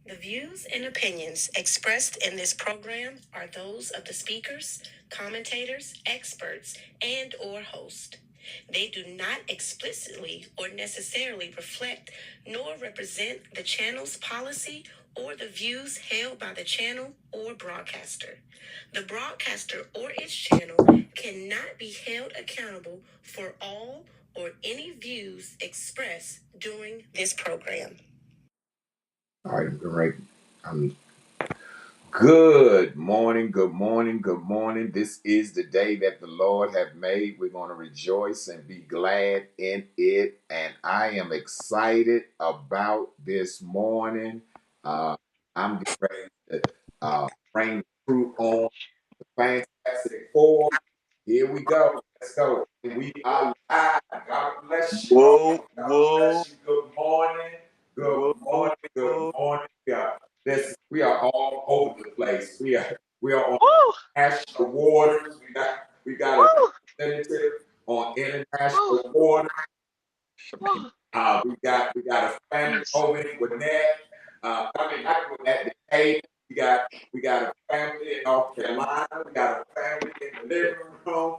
The views and opinions expressed in this program are those of the speakers, commentators, experts, and or host. They do not explicitly or necessarily reflect nor represent the channel's policy or the views held by the channel or broadcaster. The broadcaster or its channel cannot be held accountable for all or any views expressed during this program. All right. Um, Good morning, good morning, good morning. This is the day that the Lord have made. We're going to rejoice and be glad in it. And I am excited about this morning. I'm getting ready to bring the crew on the Fantastic Four. Here we go. Let's go. We are live. God bless you all. Whoa, God whoa, bless you. Good morning. Good whoa, morning. Good whoa. morning. We are all over the place. We are on Woo, national waters. We got a woo, representative on woo, international waters. woo. We got a family Yes. over in Gwinnett. Not Gwinnett, the Cave. We got a family in North Carolina. We got a family in the living room,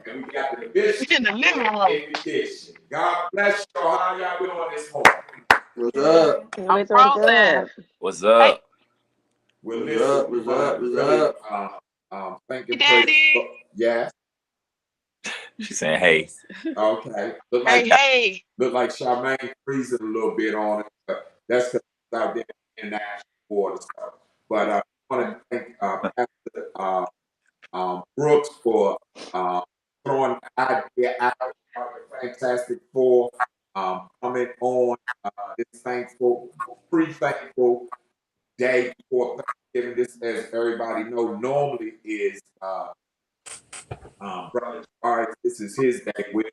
and we got the We bishop in the living room. in the kitchen. God bless y'all. How y'all doing this morning? What's up? I'm We're doing frozen. good. What's Hey, up? Well, What's listen, up? we What's want up? to What's really up? thank hey, and praise. Daddy. Yes, She's saying, hey. okay. Look Hey, like hey. Charmaine freezing a little bit on it, but that's because it's out there in national water stuff. But I want to thank Pastor Brooks for throwing the idea out about the Fantastic Four, coming on this pre-thankful day before Thanksgiving. This, as everybody know, normally is Brother Charles. This is his day with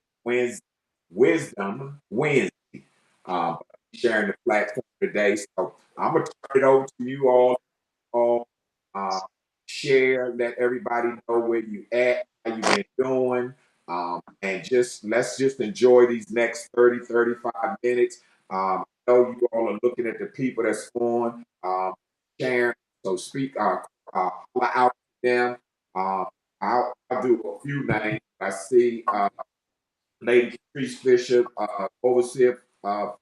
Wisdom Wednesday. Sharing the platform today. So I'm gonna turn it over to you all uh, share, let everybody know where you at, how you been doing, and let's just enjoy these next 30-35 minutes. I know you all are looking at the people that's on, sharing, so speak, holla out to them. I'll do a few names. I see Lady Patrice Fisher, Overseer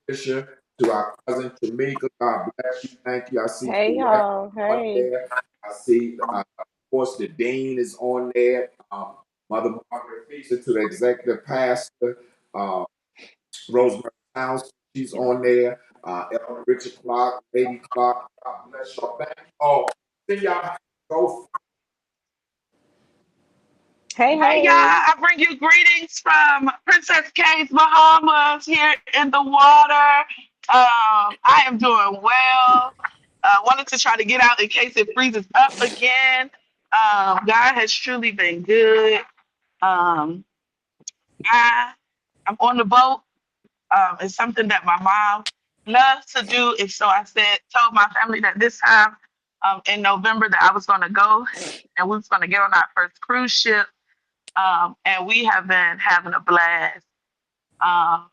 Fisher, to our cousin Tamika. God bless you. Thank you. I see Hey, Colette y'all. on Hey. there. I see, of course, the Dean is on there. Mother Margaret Fisher to the executive pastor. Rosemary House, she's on there. Elder Richard Clark, Lady Clark. God bless y'all. Thank you all. See y'all go. Hey, Hey, y'all. hey. I bring you greetings from Princess K's Bahamas here in the water. I am doing well. Wanted to try to get out in case it freezes up again. God has truly been good. Um, I, I'm on the boat. It's something that my mom loves to do. And so told my family that this time in November that I was going to go and we was going to get on our first cruise ship. And we have been having a blast. Um,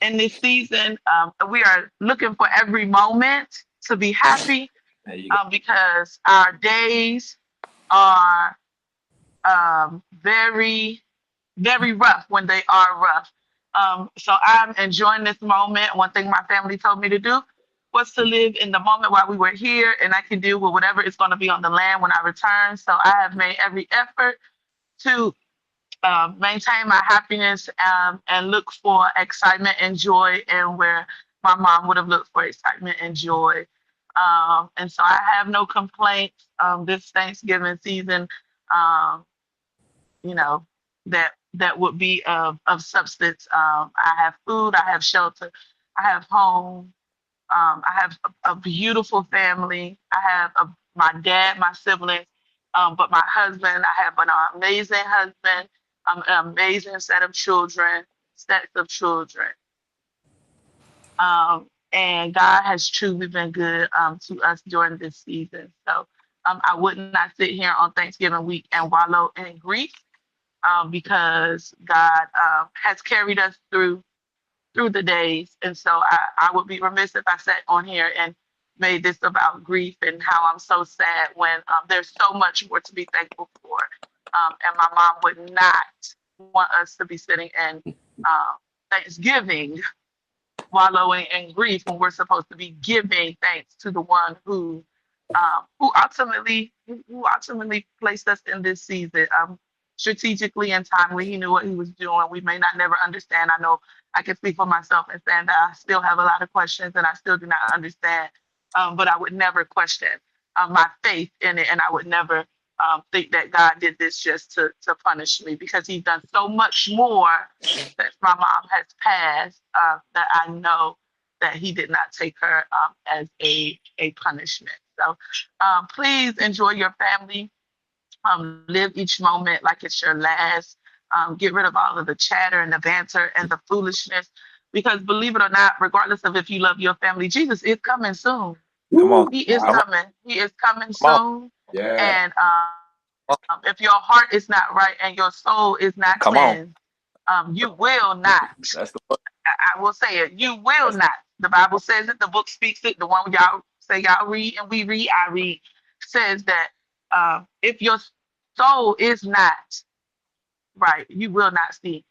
in this season, we are looking for every moment to be happy There you go. because our days are very, very rough when they are rough. So I'm enjoying this moment. One thing my family told me to do was to live in the moment while we were here, and I can deal with whatever is going to be on the land when I return. So I have made every effort to maintain my happiness and look for excitement and joy, and where my mom would have looked for excitement and joy. And so I have no complaints this Thanksgiving season. Um, you know, that would be of substance. I have food, I have shelter, I have home, I have a beautiful family. I have my dad, my siblings, but my husband, I have an amazing husband, an amazing set of children, sets of children. And God has truly been good to us during this season. So I would not sit here on Thanksgiving week and wallow in grief because God has carried us through the days. And so I would be remiss if I sat on here and made this about grief and how I'm so sad when there's so much more to be thankful for. And my mom would not want us to be sitting in Thanksgiving wallowing in grief when we're supposed to be giving thanks to the one who ultimately placed us in this season strategically and timely. He knew what he was doing. We may not never understand. I know I can speak for myself and saying that I still have a lot of questions and I still do not understand. But I would never question my faith in it, and I would never think that God did this just to punish me, because He's done so much more since my mom has passed that I know that He did not take her as a punishment. So please enjoy your family. Live each moment like it's your last. Get rid of all of the chatter and the banter and the foolishness, because believe it or not, regardless of if you love your family, Jesus is coming soon. Come on. He is Come on. coming. He is coming Come on. soon. Yeah. And if your heart is not right and your soul is not Come on. cleansed, you will not. That's the one. I will say it. You will That's not. The Bible says it. The book speaks it. The one y'all say y'all read and we read, I read, says that if your soul is not right, you will not see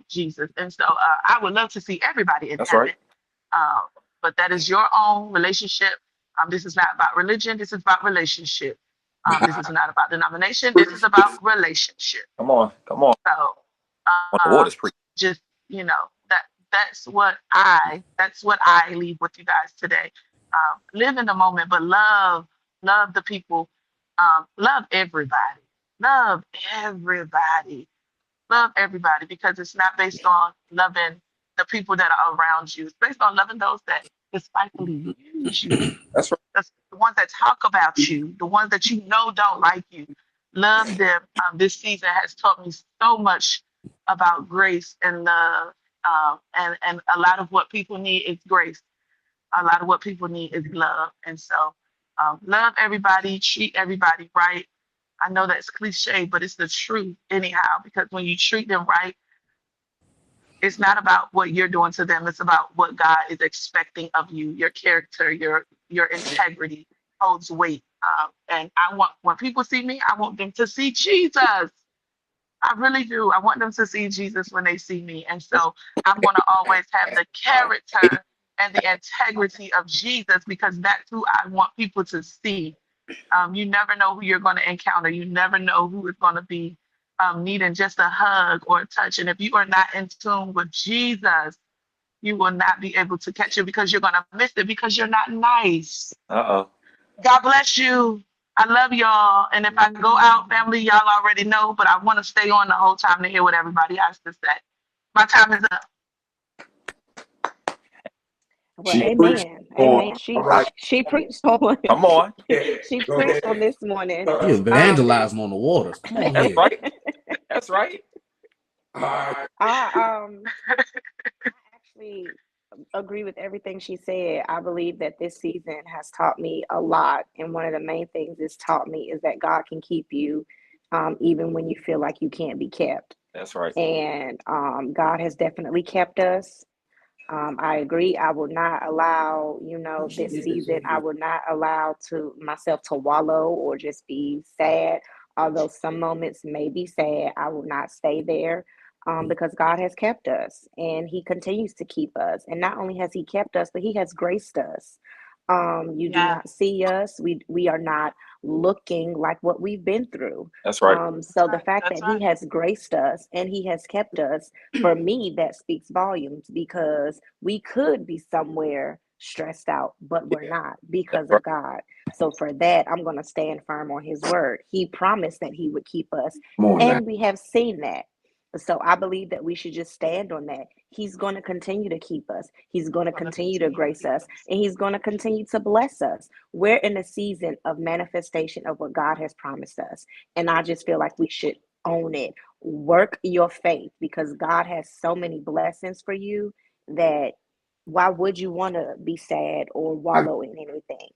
Jesus. And so I would love to see everybody in that's heaven. right. Um, but that is your own relationship. This is not about religion. This is about relationship. This is not about denomination. This is about relationship. Come on. Come on. So On the uh, water's free. just that that's what I leave with you guys today. Live in the moment, but love the people. Love everybody. Love everybody. Love everybody, because it's not based on loving the people that are around you. It's based on loving those that despitefully use you, That's right. the ones that talk about you, the ones that you know don't like you. Love them. This season has taught me so much about grace and love. And a lot of what people need is grace. A lot of what people need is love. And so love everybody, treat everybody right. I know that's cliche, but it's the truth anyhow, because when you treat them right, it's not about what you're doing to them. It's about what God is expecting of you. Your character, your integrity holds weight. And I want, when people see me, I want them to see Jesus. I really do. I want them to see Jesus when they see me. And so I'm going to always have the character and the integrity of Jesus, because that's who I want people to see. You never know who you're going to encounter. You never know who is going to be needing just a hug or a touch. And if you are not in tune with Jesus, you will not be able to catch it, because you're going to miss it because you're not nice. Uh-oh. God bless you. I love y'all. And if I go out, family, y'all already know, but I want to stay on the whole time to hear what everybody has to say. My time is up. Well, She preached amen. on. Amen. All right. She preached on Come on. she Go preached on ahead. this morning. You Um evangelizing on the waters. Come on That's here. right. That's right. All right. I actually agree with everything she said. I believe that this season has taught me a lot, and one of the main things it's taught me is that God can keep you even when you feel like you can't be kept. That's right. And God has definitely kept us. I agree. I will not allow, this season, I will not allow to myself to wallow or just be sad. Although some moments may be sad, I will not stay there. because God has kept us and He continues to keep us. And not only has He kept us, but He has graced us. You do Yeah. not see us. We are not looking like what we've been through. That's right. So the fact That's that He right. has graced us and He has kept us, for me, that speaks volumes, because we could be somewhere stressed out, but we're not, That's because right. of God. So for that, I'm going to stand firm on His word. He promised that He would keep us, Come on now. and we have seen that. So I believe that we should just stand on that. He's going to continue to keep us. He's going to Gonna continue to continue to grace keep us, us. and He's going to continue to bless us. We're in a season of manifestation of what God has promised us. And I just feel like we should own it. Work your faith, because God has so many blessings for you that why would you want to be sad or I, wallow in anything?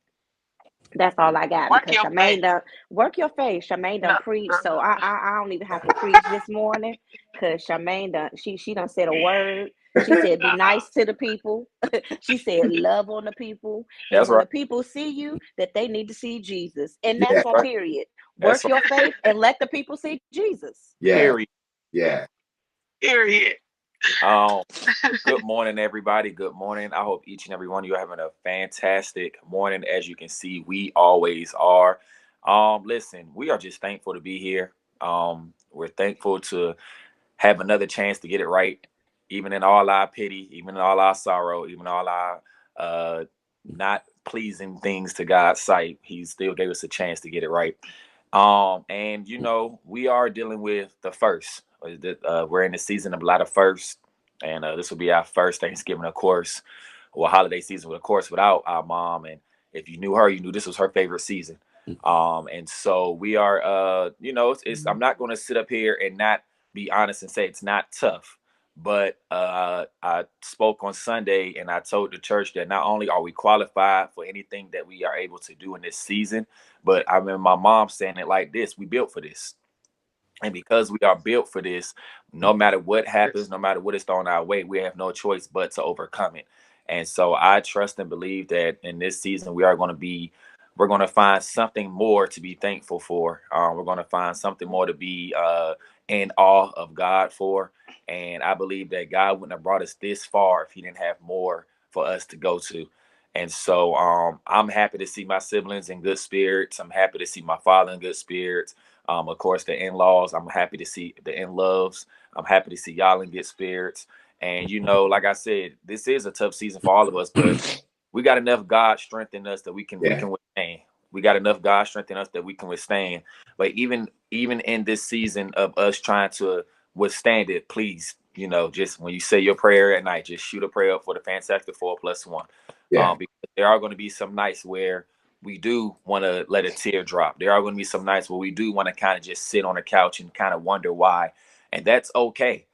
That's all I got, Work because your Charmaine faith. done work your face. Charmaine done No, preach, no, so no. I don't even have to preach this morning, because Charmaine done she done said a word. She said be nice to the people. She said love on the people, and That's when right. the people see you, that they need to see Jesus, and yeah, that's on Right. period. That's Work right. your faith and let the people see Jesus. yeah, Period. yeah. Period. Um, Good morning, everybody. Good morning. I hope each and every one of you are having a fantastic morning. As you can see, we always are. Listen, we are just thankful to be here. We're thankful to have another chance to get it right, even in all our pity, even in all our sorrow, even all our uh, not pleasing things to God's sight. He still gave us a chance to get it right. And we are dealing with the first. We're in the season of a lot of firsts, and this will be our first Thanksgiving, of course, or holiday season, of course, without our mom. And if you knew her, you knew this was her favorite season. And so we are, I'm not going to sit up here and not be honest and say it's not tough. But I spoke on Sunday and I told the church that not only are we qualified for anything that we are able to do in this season, but I remember my mom saying it like this: we built for this. And because we are built for this, no matter what happens, no matter what is thrown our way, we have no choice but to overcome it. And so I trust and believe that in this season we're going to find something more to be thankful for. We're going to find something more to be in awe of God for. And I believe that God wouldn't have brought us this far if He didn't have more for us to go to. And so I'm happy to see my siblings in good spirits. I'm happy to see my father in good spirits. Of course, the in-laws, I'm happy to see the in-loves. I'm happy to see y'all in good spirits. And, like I said, this is a tough season for all of us, but we got enough God strength in us that we can withstand. We got enough God strength in us that we can withstand. But even in this season of us trying to withstand it, please, just when you say your prayer at night, just shoot a prayer up for the Fantastic Four plus one. Yeah. Because there are going to be some nights where we do want to let a tear drop. There are going to be some nights where we do want to kind of just sit on the couch and kind of wonder why, and that's okay.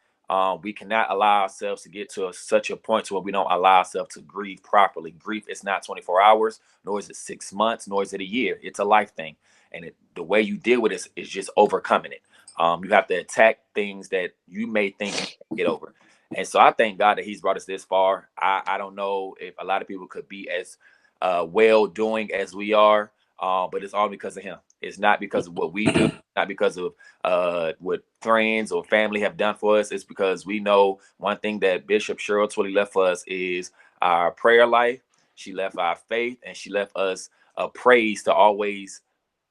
We cannot allow ourselves to get to such a point to where we don't allow ourselves to grieve properly. Grief is not 24 hours, nor is it 6 months, nor is it a year. It's a life thing, and the way you deal with it is just overcoming it. You have to attack things that you may think you can't get over. And so I thank God that He's brought us this far. I don't know if a lot of people could be as well doing as we are, but it's all because of Him. It's not because of what we do, not because of what friends or family have done for us. It's because we know one thing that Bishop Cheryl Twilly left for us is our prayer life. She left our faith, and she left us a praise to always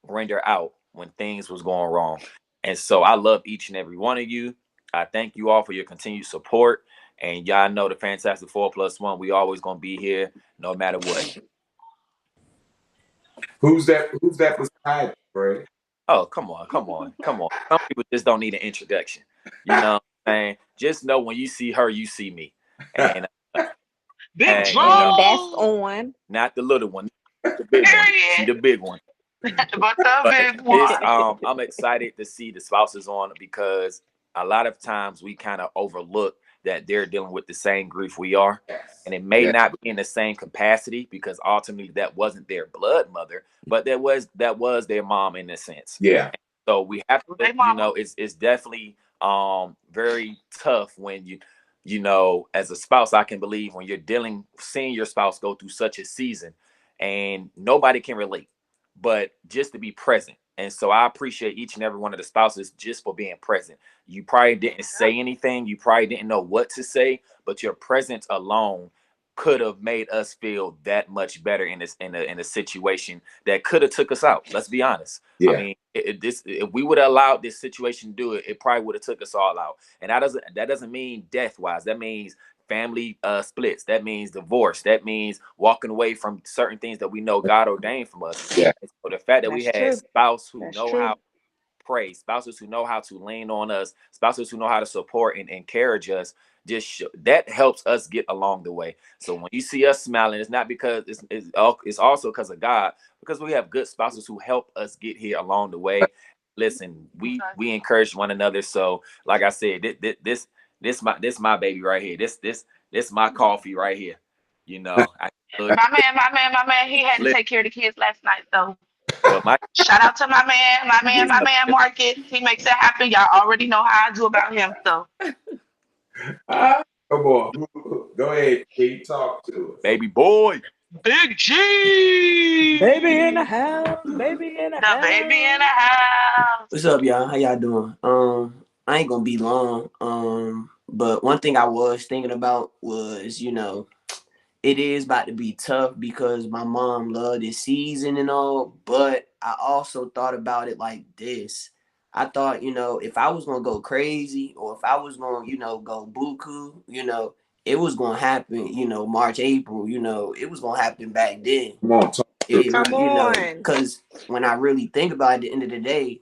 render out when things was going wrong. And so I love each and every one of you. I thank you all for your continued support. And y'all know the Fantastic Four plus one, we always gonna be here no matter what. Who's that? Who's that beside you, Fred? Oh, come on, come on, come on. Some people just don't need an introduction. You know what I'm saying? Just know when you see her, you see me. And Big And that's draw. on. not the little one, the big one. She Period. the big one. But the But big it's one. I'm excited to see the spouses on, because a lot of times we kind of overlook that they're dealing with the same grief we are. And it may Yeah, not be in the same capacity, because ultimately that wasn't their blood mother, but that was their mom in a sense. yeah, So we have to, Hey, mama. it's definitely very tough when as a spouse. I can believe when you're seeing your spouse go through such a season, and nobody can relate, but just to be present, And so I appreciate each and every one of the spouses just for being present. You probably didn't say anything. You probably didn't know what to say, but your presence alone could have made us feel that much better in a situation that could have took us out. Let's be honest. I Yeah. mean, if we would have allowed this situation to do it, it probably would have took us all out. And that doesn't mean death wise. That means family splits. That means divorce. That means walking away from certain things that we know God ordained from us. Yeah. And so the fact that we That's had true. spouse who That's know how true. to pray, spouses who know how to lean on us, spouses who know how to support and encourage us, that helps us get along the way. So when you see us smiling, it's not because it's also because of God, because we have good spouses who help us get here along the way. Listen, we encourage one another. So like I said, this my baby right here. This my coffee right here. You know, My man, he had to take care of the kids last night, though. well, my Shout out to my man Marcus. He makes it happen. Y'all already know how I do about him. So Ah, come on. Go ahead, G. Talk to us. baby boy. Big G, Baby in the house. Baby in the the baby in the house. house. What's up, y'all? How y'all doing? I ain't gonna be long. But one thing I was thinking about was, it is about to be tough because my mom loved this season and all, but I also thought about it like this. I thought, if I was gonna go crazy or if I was gonna, go buku, it was gonna happen, March, April, it was gonna happen back then. Come on, talk to us. Come on. Because when I really think about it, at the end of the day,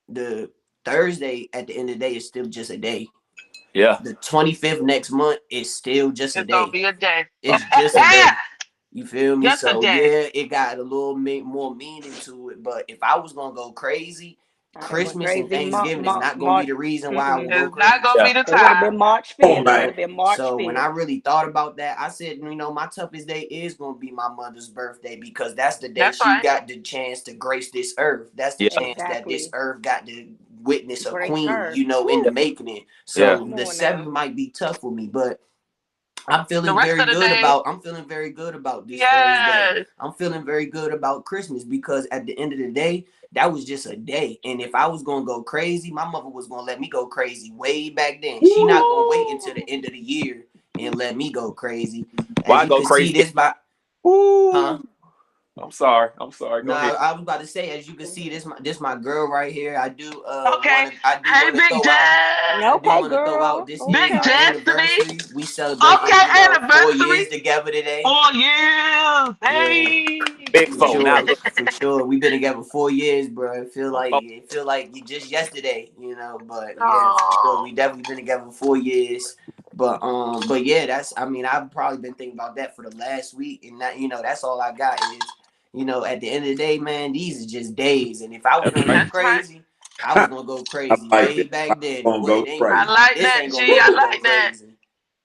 the Thursday at the end of the day is still just a day. Yeah. The 25th next month is still just a It's gonna day. be a day. It's just a day. You feel me? Just a So day. yeah, it got a little more meaning to it. But if I was gonna go crazy, Christmas and Thanksgiving is not gonna be the reason why I would go It's crazy. not gonna be the It would have time. been March Oh, 5th. It man. would have been March So 5th. when I really thought about that, I said, my toughest day is gonna be my mother's birthday because that's the day That's she right. got the chance to grace this earth. That's the Yeah. chance that this Exactly. earth got to witness a Grace queen, her. in Woo. the making it. Yeah. So Come the on 7th now. might be tough for me, but I'm The feeling rest very of the good day, about this Thursday. yes. I'm feeling very good about Christmas because at the end of the day, that was just a day. And if I was gonna go crazy, my mother was gonna let me go crazy way back then. She not gonna wait until the end of the year and let me go crazy. As Why you go can see crazy? this by huh? Ooh. I'm sorry. No, Go ahead. I was about to say, as you can see, this my girl right here. I do Okay. Hey, wanna Big throw out Okay, this girl. is Big our Okay. Destiny. anniversary. We celebrating, Okay, 4 years anniversary. together today. 4 years. Yeah, Hey. Big for four. Now sure, look, for sure. We've been together 4 years, bro. I'm four. It feel like you just yesterday, But yeah, for sure, Oh, we definitely been together for 4 years. But yeah, I've probably been thinking about that for the last week, and that that's all I got is, at the end of the day, man, these are just days, and if I was That's gonna right. go that's right. crazy, I was gonna go I crazy like way that. I'm back then. gonna go I crazy. like This that, ain't gonna G. make I me go like that. crazy.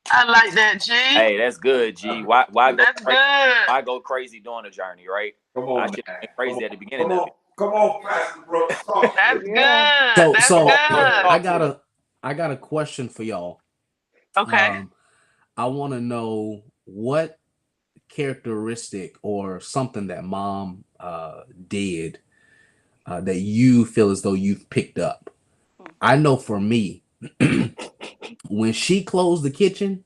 I like that, G. Hey, that's good, G. Why go That's crazy? good. Why go crazy during the journey, right? Come I on, should man. have been Come crazy on. at the beginning Come of on. it. Come on, Pastor Brooks. Talk to us. That's Yeah. good. So That's Come on, so bro. good. I Talk got to us. a question for y'all. Okay. I want to know what characteristic or something that mom did that you feel as though you've picked up. I know for me, when she closed the kitchen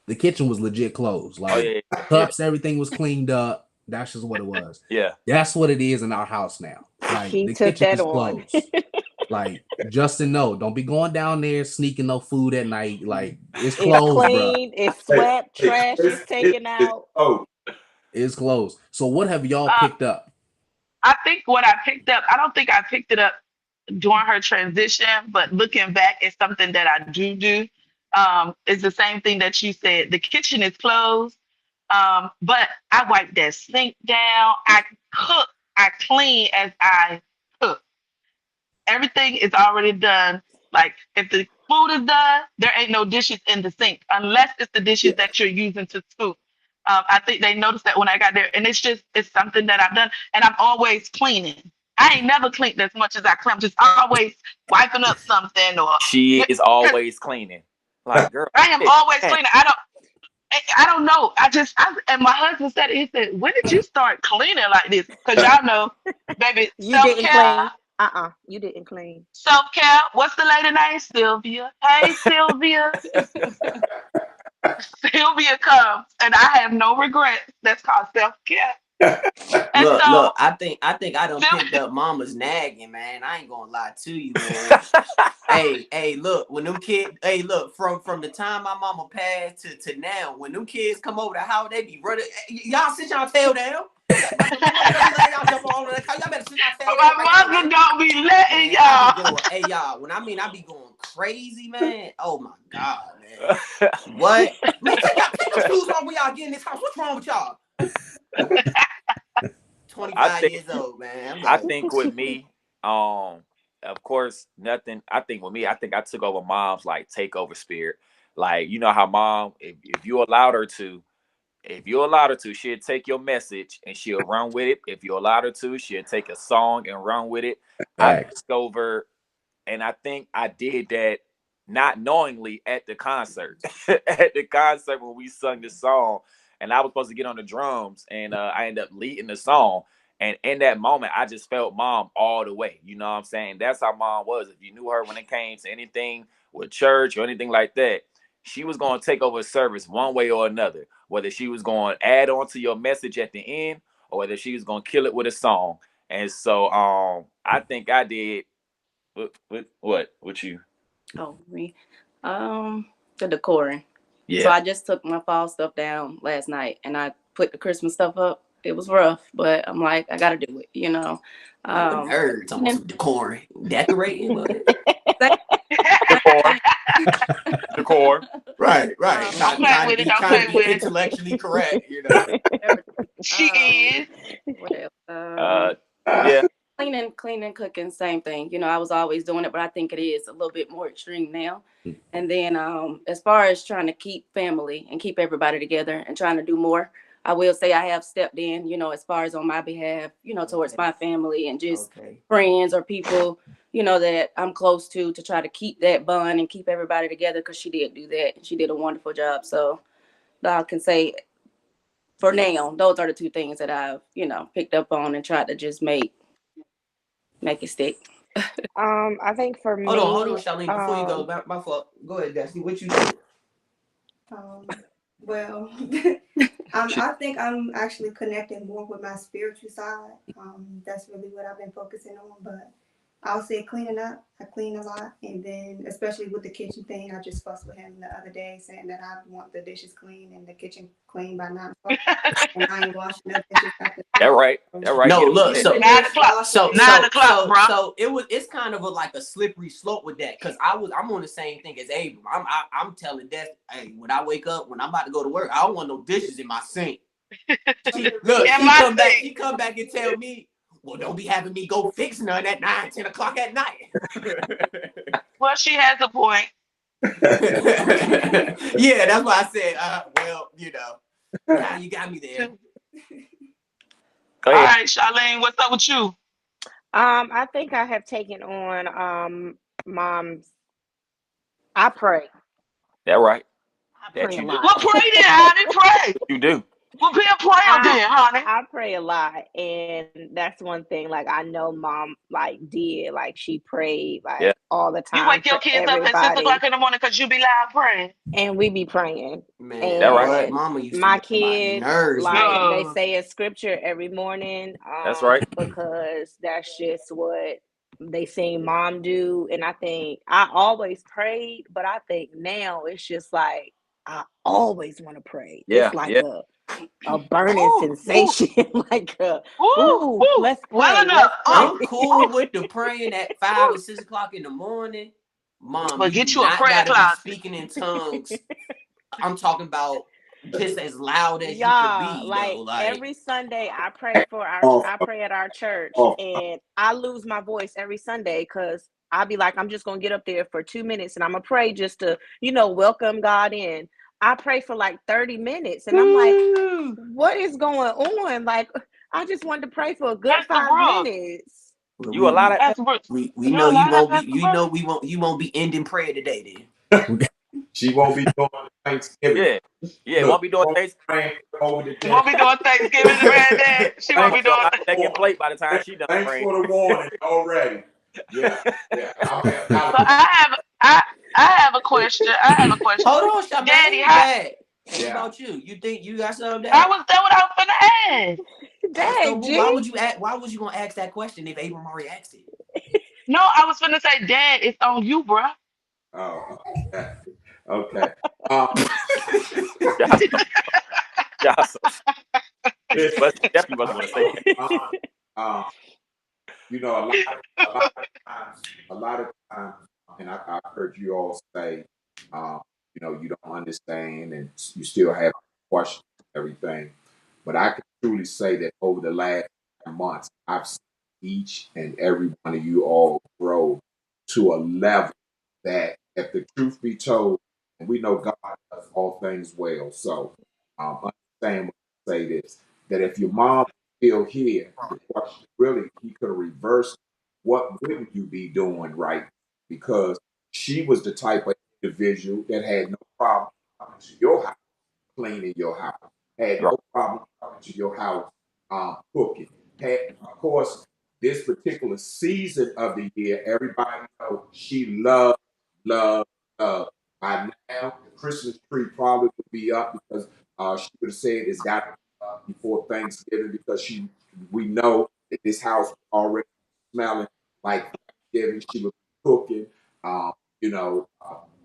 was legit closed. Oh Like yeah, yeah, cups, everything was cleaned up. That's just what it was. yeah. That's what it is in our house now. Like He the took kitchen that is on. closed. Like Justin, no, don't be going down there sneaking no food at night. Like it's It's closed, bro. clean. It's Hey, swept. hey, Trash is taken it's out. oh, It's closed. So what have y'all Uh, picked up? I think what I picked up, I don't think I picked it up during her transition, but looking back, it's something that I do. It's the same thing that you said. The kitchen is closed, but I wipe that sink down. I cook. I clean as I cook. Everything is already done. Like if the food is done, there ain't no dishes in the sink unless it's the dishes yeah. that you're using to scoop. I think they noticed that when I got there, and it's something that I've done, and I'm always cleaning. I ain't never cleaned as much as I clean. I'm just always wiping up something or She is always cleaning. Like, girl, I am hey, always man, cleaning. I don't. I don't know. And my husband said it. He said, "When did you start cleaning like this?" Because y'all know, baby, You didn't self-care. clean. You didn't clean. Self-care. What's the lady name? Sylvia. Hey, Sylvia. Sylvia comes, and I have no regrets. That's called self-care. And so Look, I think I done picked Sylvia, up mama's nagging, man. I ain't gonna lie to you, man. Hey, look, when them kids, look, from the time my mama passed to now, when them kids come over the house, they be running. Y'all sit y'all tail down. Y'all jump all on the couch. Y'all better sit y'all tail down right my now, mother man. don't be letting Man, I be y'all. going, hey y'all, when I mean I be going crazy, man. Oh my God, man. What? Man, take your shoes off when y'all get in this house. What's wrong with y'all? 25 years old, man. I'm I like, think with me, of course, nothing. I think with me, I think I took over mom's like takeover spirit. Like, you know how mom, if you allowed her to, she'll take your message and she'll run with it. If you allowed her to, she'll take a song and run with it. I took Facts. over, and I think I did that not knowingly at the concert. At the concert when we sung the song, and I was supposed to get on the drums, and I ended up leading the song. And in that moment, I just felt mom all the way. You know what I'm saying? That's how mom was. If you knew her when it came to anything with church or anything like that, she was going to take over service one way or another. Whether she was going to add on to your message at the end, or whether she was going to kill it with a song. And so, I think I did. What you? Oh, me. The decoring. So Yeah. I just took my fall stuff down last night, and I put the Christmas stuff up. It was rough, but I'm like, I gotta do it, you know. oh, nerds, almost some decoring, decorating, Same, Decor. same Decor. right. Don't play Trying to with it. be Don't play with it. intellectually correct, you know. everything. She is. What else? Yeah. Cleaning, cooking, same thing. You know, I was always doing it, but I think it is a little bit more extreme now. And then, as far as trying to keep family and keep everybody together and trying to do more, I will say I have stepped in, you know, as far as on my behalf, you know, towards my family and just friends or people, you know, that I'm close to try to keep that bond and keep everybody together, because she did do that. She did a wonderful job. So I can say for now, those are the two things that I've, you know, picked up on and tried to just make it stick. I think for Hold on, me, Charlene. Before you go, my fault. Go ahead, Destiny. What you doing? Well, I think I'm actually connecting more with my spiritual side. That's really what I've been focusing on. But I'll say cleaning up. I clean a lot, and then especially with the kitchen thing, I just fussed with him the other day, saying that I want the dishes clean and the kitchen clean by 9 o'clock, and I ain't washing no dishes after That 10. right. That right. No, Get look, it. so 9 o'clock. so 9 o'clock, bro. it's kind of like a slippery slope with that, because I'm on the same thing as Abram. I'm telling Des, hey, when I wake up, when I'm about to go to work, I don't want no dishes in my sink. She come back and tell me, well, don't be having me go fix none at 9, 10 o'clock at night. Well, she has a point. Yeah, that's why I said, well, you know, now you got me there. Go All ahead. right, Charlene, what's up with you? I think I have taken on mom's. I pray. That right. I That pray a you do. lot. Well, pray then, honey. Pray. You do. Well, be a prayer I then, honey. I pray a lot, and that's one thing. Like I know mom like did like she prayed Yeah. like all the You time wake your for kids up at six everybody, o'clock in the morning because you be loud praying. and we be praying. Man, That right. what? And Mama used to my get on my kids nerves, like man. they No. say a scripture every morning, That's right. because that's just what they seen mom do. And I think I always prayed, but I think now it's just like I always want to pray. Yeah. It's like Yeah. a burning Ooh, ooh, sensation, like ooh, ooh, ooh. let's Well pray, enough. let's pray. I'm cool with the praying at 5 and 6 o'clock in the morning. Mom, But you do get you a not prayer gotta be closet. speaking in tongues. I'm talking about just as loud as you could Y'all, be, though. like Like, every Sunday I pray at our church, Oh, and I lose my voice every Sunday because I'll be like, I'm just gonna get up there for 2 minutes and I'm gonna pray just to, welcome God in. I pray for like 30 minutes and I'm like, what is going on? Like, I just wanted to pray for a good Pastor five Brooks. minutes. You a lot of Pastor Brooks. we You know a you lot of won't be Pastor Brooks. you won't be ending prayer today, then. She won't be doing Thanksgiving. Yeah, Look, won't be doing things. over the You dinner. won't be doing Thanksgiving, granddad. She won't be Thanks doing. on our second plate by the time she done Thanks praying. for the warning already. Yeah, yeah. So I have a question. I have a question. Hold on, Charmaine. Daddy, Dad. What Yeah. about you? You think you got something, I Dad? was that what I was gonna ask. So Dang, why G. would you why was you gonna ask that question if Abram already asked it? No, I was gonna say, Dad, it's on you, bruh. Oh, okay. Okay. Um, Y'all, y'all so listen, but definitely wasn't gonna say that. um, you know, a lot of times, and I've heard you all say, um, you know, you don't understand and you still have questions and everything. But I can truly say that over the last months, I've seen each and every one of you all grow to a level that, if the truth be told, and we know God does all things well. So, understand when I say this, that if your mom is still here, the question really, he could have reversed, what wouldn't you be doing right? Because she was the type of individual that had no problem coming to your house, cleaning your house, had Right. no problem coming to your house, cooking. Had, of course, this particular season of the year, everybody knows she loved, loved, loved. By now, the Christmas tree probably would be up because she would have said it's got to be up before Thanksgiving because we know that this house was already smelling like Thanksgiving. She was cooking. Um, you know,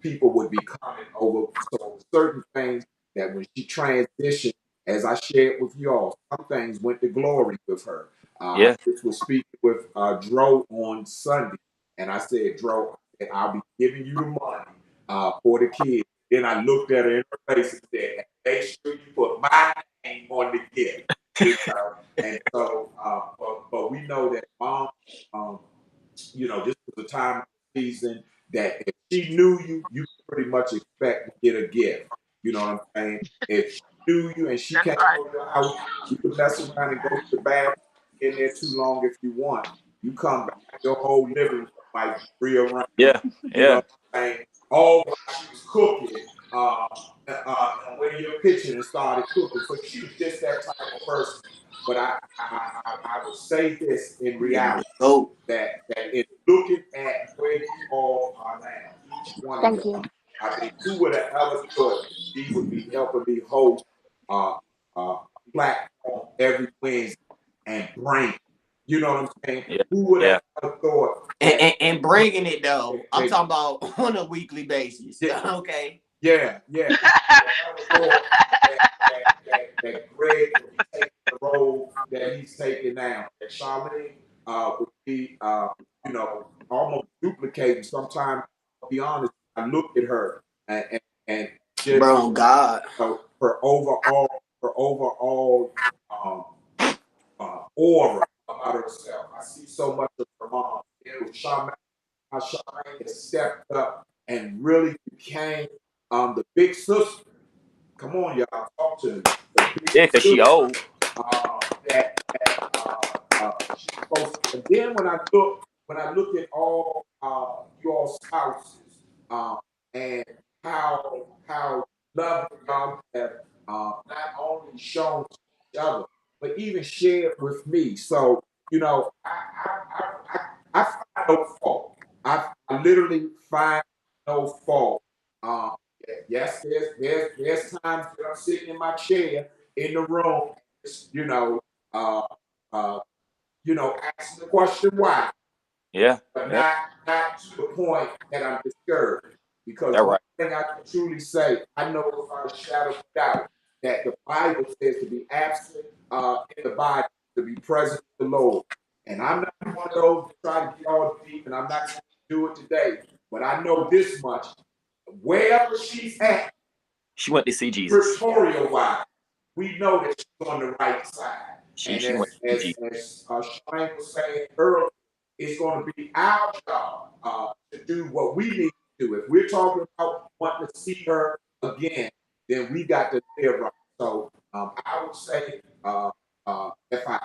people would be coming over. So certain things that when she transitioned, as I shared with y'all, some things went to glory with her. I Yeah. just was speaking with Dro on Sunday, and I said, Dro, I'll be giving you the money for the kids. Then I looked at her in her face and said, make sure you put my name on the gift. You know? And so, but we know that mom, um, you know, this was a time of the season that if she knew you, you could pretty much expect to get a gift. You know what I'm saying? If she knew you and she That's came right. over your house, you could mess around and go to the bathroom in there too long if you want. You come back, your whole living room might rearrange. Yeah. You know Yeah. what I'm saying? All while she was cooking, went in your kitchen and started cooking. So she was just that type of person. But I will say this in reality Go. that in looking at where you all are now, each one of Thank y'all, you. I mean, who would have ever thought she would be helping me host uh, a platform every Wednesday and bring, you know what I'm saying? Yeah. Who would Yeah. have ever thought And, that? and, and bringing it though, I'm that talking about on a weekly basis. yeah, Okay. yeah. Who would have ever thought that Greg would be taking the role that he's taking now? That Charlene would be, you know, almost duplicating. Sometimes, I'll be honest, I look at her and just, Bro, God. you know, her overall aura about herself. I see so much of her mom. It was Charmaine, how Charmaine has stepped up and really became the big sister. Come on, y'all, talk to me. The big Yeah, cause she sister old. she's supposed to. And then when I look at all your spouses, um, and how love y'all have not only shown to each other, but even shared with me. So you know, I find no fault. I literally find no fault. Um, yes, there's times that I'm sitting in my chair in the room, you know, uh, uh, asking the question why, Yeah. but Yeah. not to the point that I'm discouraged. Because That one right. thing I can truly say, I know without a shadow of doubt that the Bible says to be absent in the body, to be present with the Lord. And I'm not one of those that try to get all deep, and I'm not going to do it today. But I know this much: wherever she's at, She went to see Jesus. scriptorial wise, we know that she's on the right side. And She went to see Jesus. as Shane was saying earlier, it's going to be our job to do what we need to do. If we're talking about wanting to see her again, then we got to live right. So I would say if I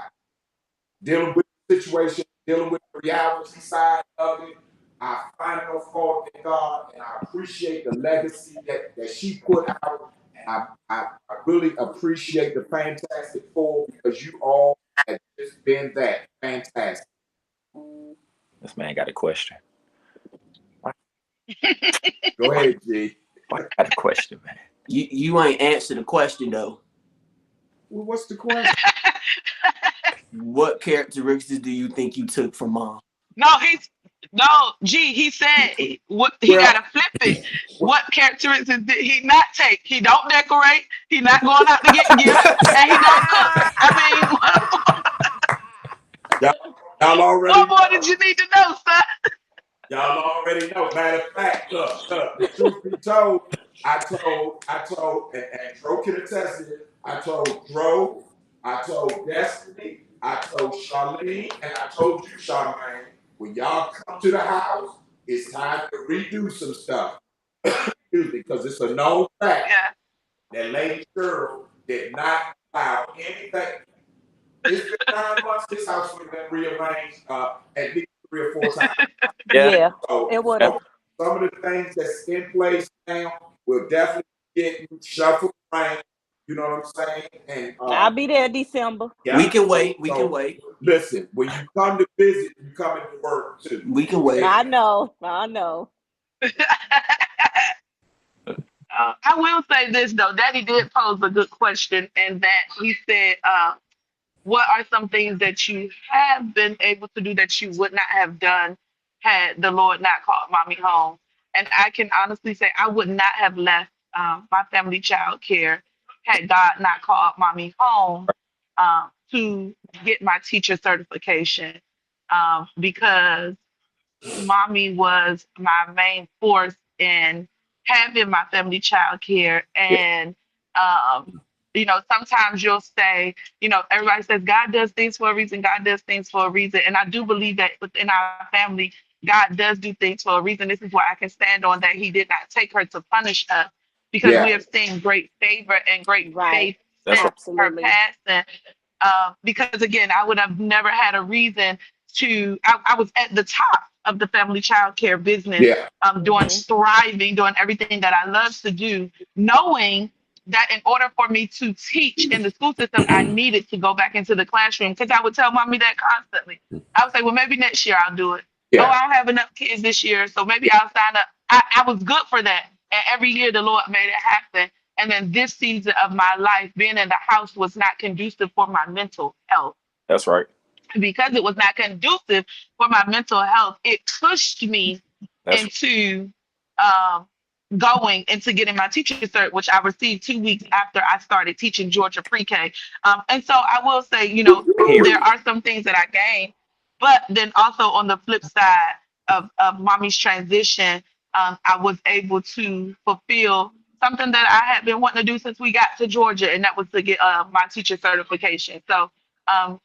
dealing with the situation, dealing with the reality side of it, I find no fault in God, and I appreciate the legacy that she put out. I really appreciate the Fantastic Four because you all have just been that fantastic. This man got a question. Go ahead, G. Why you got a question, man? You ain't answered the question though. Well, what's the question? What characteristics do you think you took from mom? No, he said what he Well, gotta flip it. What characteristics did he not take? He don't decorate, he not going out to get gifts, and he don't cook. I mean, y'all, y'all already what more know. did you need to know, son? Y'all already know. Matter of fact, look, the truth be told, and Dro can attest to it. I told Dro, I told Destiny, I told Charlene, and I told you, Charmaine, when y'all come to the house, it's time to redo some stuff. Excuse me, because it's a known fact Yeah, that Lady Cheryl did not allow anything. It's been 9 months. This house would have been rearranged at least 3 or 4 times. Yeah. Yeah, So, it would Yeah. have. some of the things that's in place now will definitely get shuffled around. You know what I'm saying? And I'll be there December. yeah. We can wait. We can So wait. listen, when you come to visit, you come into work too. We can wait. I know. I know. I will say this though. Daddy did pose a good question, and that he said, "What are some things that you have been able to do that you would not have done had the Lord not called mommy home?" And I can honestly say I would not have left my family child care had God not called mommy home to get my teacher certification, because mommy was my main force in having my family child care. Yeah, And sometimes you'll say, everybody says God does things for a reason, God does things for a reason. And I do believe that within our family, God does do things for a reason. This is why I can stand on that he did not take her to punish us, because we yeah, have seen great favor and great Right. faith That's since right. her Absolutely. passing. Because again, I would have never had a reason I was at the top of the family child care business, yeah, doing Hmm. thriving, doing everything that I love to do, knowing that in order for me to teach in the school system, I needed to go back into the classroom, because I would tell mommy that constantly. I would say, well, maybe next year I'll do it. Oh, yeah. I don't have enough kids this year, so maybe I'll sign up. I was good for that. And every year the Lord made it happen. And then this season of my life, being in the house was not conducive for my mental health. That's right. Because it was not conducive for my mental health, it pushed me That's into um, going into getting my teacher cert, which I received 2 weeks after I started teaching Georgia pre-K. And so I will say, there period. are some things that I gained, but then also on the flip side of mommy's transition, I was able to fulfill something that I had been wanting to do since we got to Georgia, and that was to get my teacher certification. So um,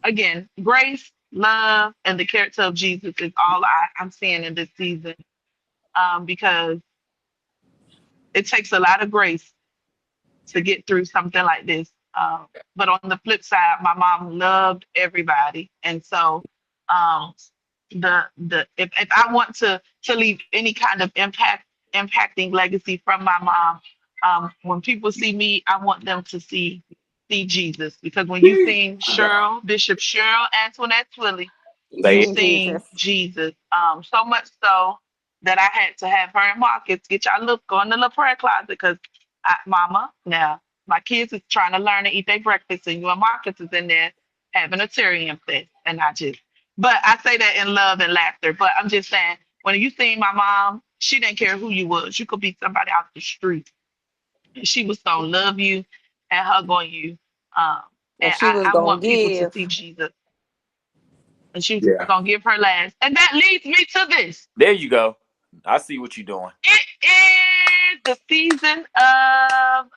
again, grace, love, and the character of Jesus is all I'm seeing in this season. Because it takes a lot of grace to get through something like this. But on the flip side, my mom loved everybody, and so um, the if I want to leave any kind of impacting legacy from my mom, when people see me, I want them to see Jesus, because when you sing Bishop Cheryl Antoinette Twillie, You Say you it. seen sing Jesus. Jesus. So much so that I had to have her and Marcus get y'all look go in the little prayer closet, because Mama, now my kids is trying to learn to eat their breakfast, and you and Marcus is in there having a Tyrion fest, and but I say that in love and laughter. But I'm just saying, when you seen my mom, she didn't care who you was. You could be somebody out the street, and she was gonna love you and hug on you. Um, And and she was I gonna want people to give. see Jesus, and she's Yeah. gonna give her last. And that leads me to this. There you go. I see what you're doing. It is the season of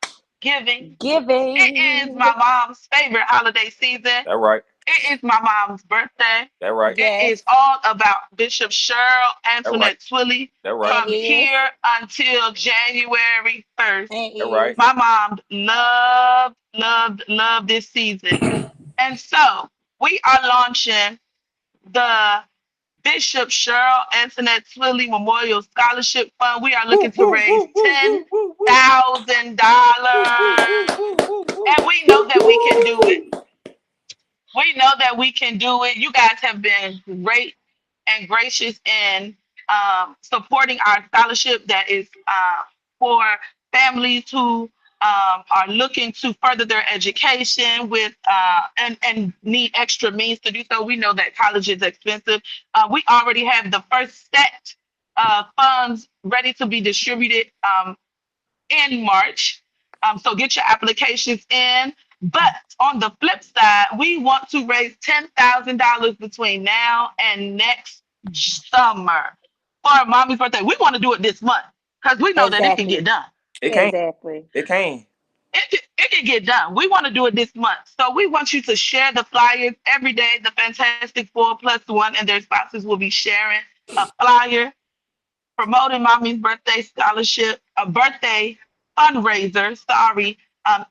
giving. It is Giving. my mom's favorite holiday season. That right. It is my mom's birthday. That right. It Yes. is all about Bishop Cheryl That right. Antoinette Twillie That right. And from is. here until January 1st. And That right. is. My mom loved, loved, loved this season. And so we are launching the Bishop Cheryl Antoinette Twilly Memorial Scholarship Fund. We are looking to raise $10,000. And we know that we can do it. We know that we can do it. You guys have been great and gracious in supporting our scholarship that is for families who are looking to further their education with and need extra means to do so. We know that college is expensive. We already have the first set of funds ready to be distributed in March. So get your applications in. But on the flip side, we want to raise $10,000 between now and next summer for mommy's birthday. We want to do it this month because we know that it can get Exactly. done. It can't. Exactly. It can't. It can get done. We want to do it this month. So we want you to share the flyers every day. The Fantastic Four plus one and their spouses will be sharing a flyer promoting mommy's birthday scholarship, a birthday fundraiser,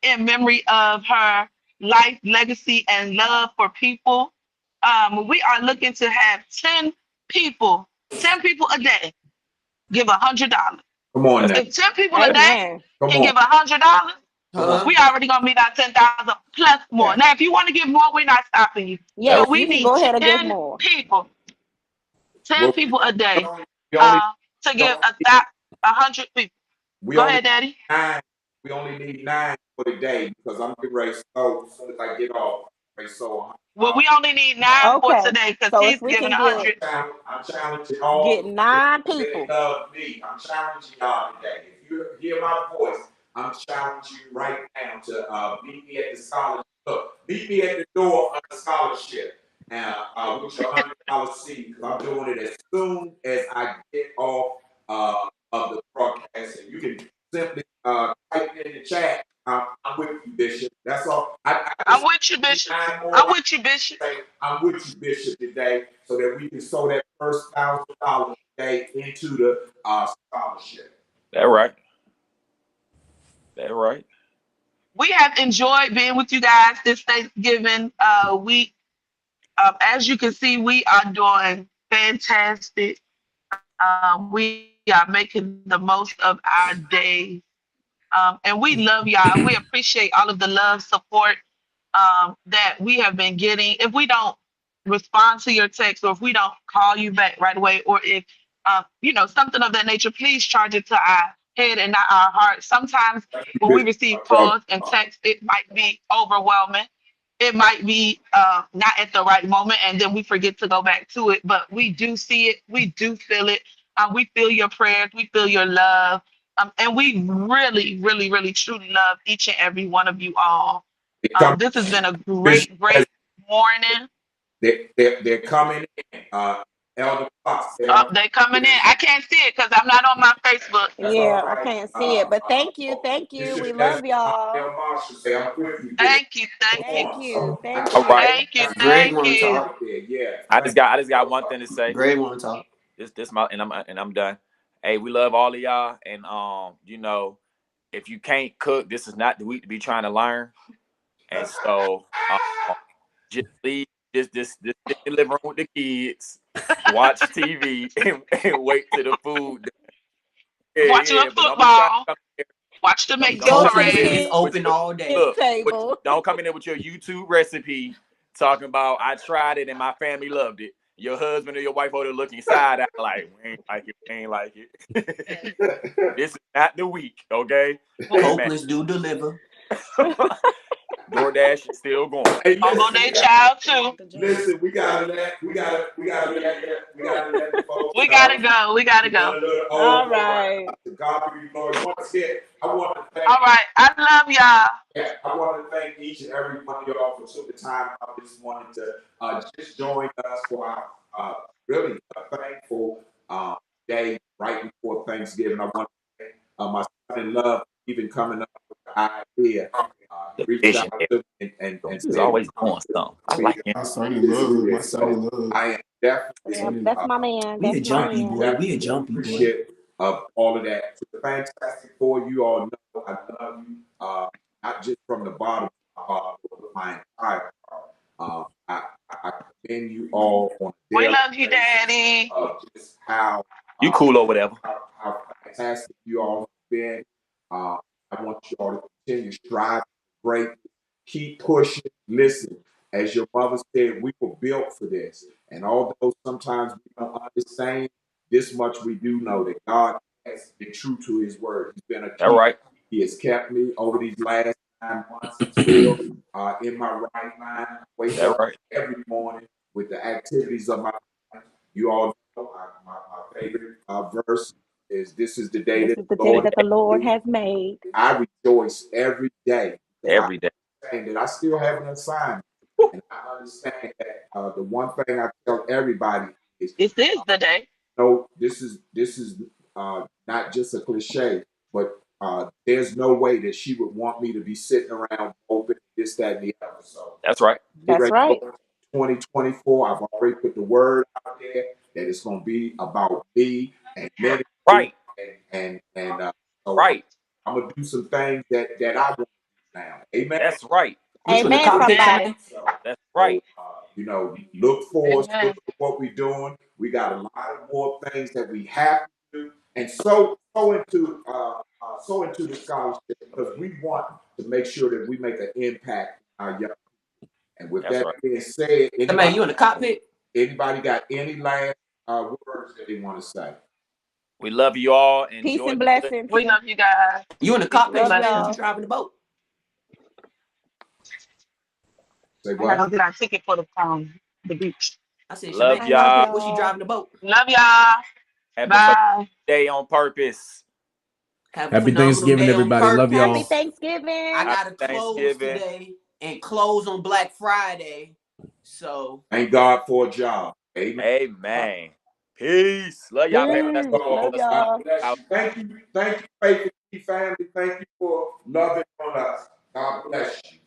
in memory of her life, legacy, and love for people. We are looking to have 10 people a day give $100. Come on now. If 10 people a day Amen. Come can on. give $100, Come on. we already gonna meet our 10,000 plus more. Yeah. Now, if you want to give more, we're not stopping you. Yes, But we you can need go ahead and give 10 more. people, 10 Well, people a day we only, to we give only, 100 people. we Go only ahead, Daddy. 9. We only need 9 for the day because I'm getting ready to sow as soon as I get off. I'm ready to sow Well, we only need 9 for Okay. today because So he's if we giving can get 100. I'm challenging all get 9 that people. love me. I'm challenging y'all today. If you hear my voice, I'm challenging you right now to meet me at the scholarship. Look, meet me at the door of the scholarship with your $100 seed because I'm doing it as soon as I get off of the broadcast. And you can simply type in the chat. I'm with you, Bishop. That's all. I I'm just with you, need Bishop. 9 I'm more. with you, Bishop. I'm with you, Bishop, today, so that we can sow that first $1,000 today into the scholarship. That right. That right. We have enjoyed being with you guys this Thanksgiving week. As you can see, we are doing fantastic. We are making the most of our days. And we love y'all. We appreciate all of the love, support that we have been getting. If we don't respond to your text or if we don't call you back right away, or if, something of that nature, please charge it to our head and not our heart. Sometimes when we Bishop, receive brother. calls and texts, it might be overwhelming. It might be not at the right moment, and then we forget to go back to it. But we do see it. We do feel it. We feel your prayers. We feel your love. And we really, really, really, truly love each and every one of you all. This has been a Bishop, great, great morning. they're coming in. Elder Fox said, I'm They coming in. I can't see it because I'm not on my Facebook. that's all Yeah, I right. can't see it. But thank you. Thank you. Bishop We Desmond love y'all. Marshall say, I'm with you, Bishop. Thank you, thank Come you, Thank on. you. I Thank All tried right. you. thank you, Greg thank want to you. talk. there. Yeah. I just got one thing to say. Greg want to talk. This my and I'm done. Hey, we love all of y'all, and if you can't cook, this is not the week to be trying to learn. And so just leave just sit in the living room with the kids, watch TV, and wait till the food. Watching a Yeah. But don't be trying to football. come here. Watch the Don't Go McDonald to come the in here It's parade. with open your all day. look. But table. don't come in there with your YouTube recipe talking about I tried it and my family loved it. Your husband or your wife over there looking side out like we ain't like it, we ain't like it. This is not the week, okay? Amen. Hopeless do deliver. DoorDash is still going. Hey, Although listen, they child too. we gotta let the folks We know. gotta go. We gotta We got go. a little All over right right. now. To God be the glory. Once again, I want to thank. All right. I love y'all. Yeah, I want to thank each and every one of y'all for taking the time out this morning to just join us for our really thankful day right before Thanksgiving. I want to thank my son in love even coming up with the idea. He The reached out visionary. to me and He's said, always doing something. I "Be like him. My son in this is love. My it." son in So love. I am My definitely Yep, son in that's love. my man. We a That's my jumpy man. boy. We a definitely jumpy boy. appreciative of all of that. So the Fantastic Four, you all know I love you, not just from the bottom of my heart, but with my entire heart. I commend you all on a We daily love you, basis Daddy. of just how You cool or whatever. how fantastic you all have been. I want you all to continue striving, great, keep pushing. Listen, as your mother said, we were built for this. And although sometimes we don't understand, this much we do know that God has been true to his word. He's been a That keeper. right. He has kept me over these last 9 months. I'm still in my right mind. I wake That up right. every morning with the activities of my life. You all know my favorite verse is, "This is the day This that is the the day Lord that the Lord has made. I rejoice every day because I Every day. understand that I still have an assignment. And I understand that the one thing I tell everybody is, This is the day. no, this is not just a cliche, but there's no way that she would want me to be sitting around hoping this, that, and the other. So That's right. get That's ready to right. go 2024. I've already put the word out there that it's going to be about me and ministry, Right. and so Right. I'm gonna do some things that I want to do now. Amen. That's right. You in the Amen, cockpit Amen. tonight? somebody. That's right. Look for us. Amen. Look at what we're doing. We got a lot of more things that we have to do, and so into the scholarship because we want to make sure that we make an impact on our young. And with That's that right. being said, Hey, man, you in the cockpit? anybody got any last words that they want to say? We love you all. Peace Enjoy and the good. blessings. We love you guys. You in the Peace and cockpit, Love Chanel? You blessings. y'all. driving the boat? Say I gotta what? go get our ticket for the beach. I said, Love Shemaine, I love y'all. was she y'all. driving the boat? Love y'all. Have a phenomenal Bye. day on purpose. Have a Happy phenomenal Thanksgiving, day on everybody. Love Happy y'all. purpose. I Thanksgiving. Happy gotta close Thanksgiving. today and close on Black Friday. So Thank God for a job. Amen. Amen. Peace. Love y'all. Make sure that's Peace. the Love God y'all. bless you. Thank you, faithful family. Thank you for loving on us. God bless you.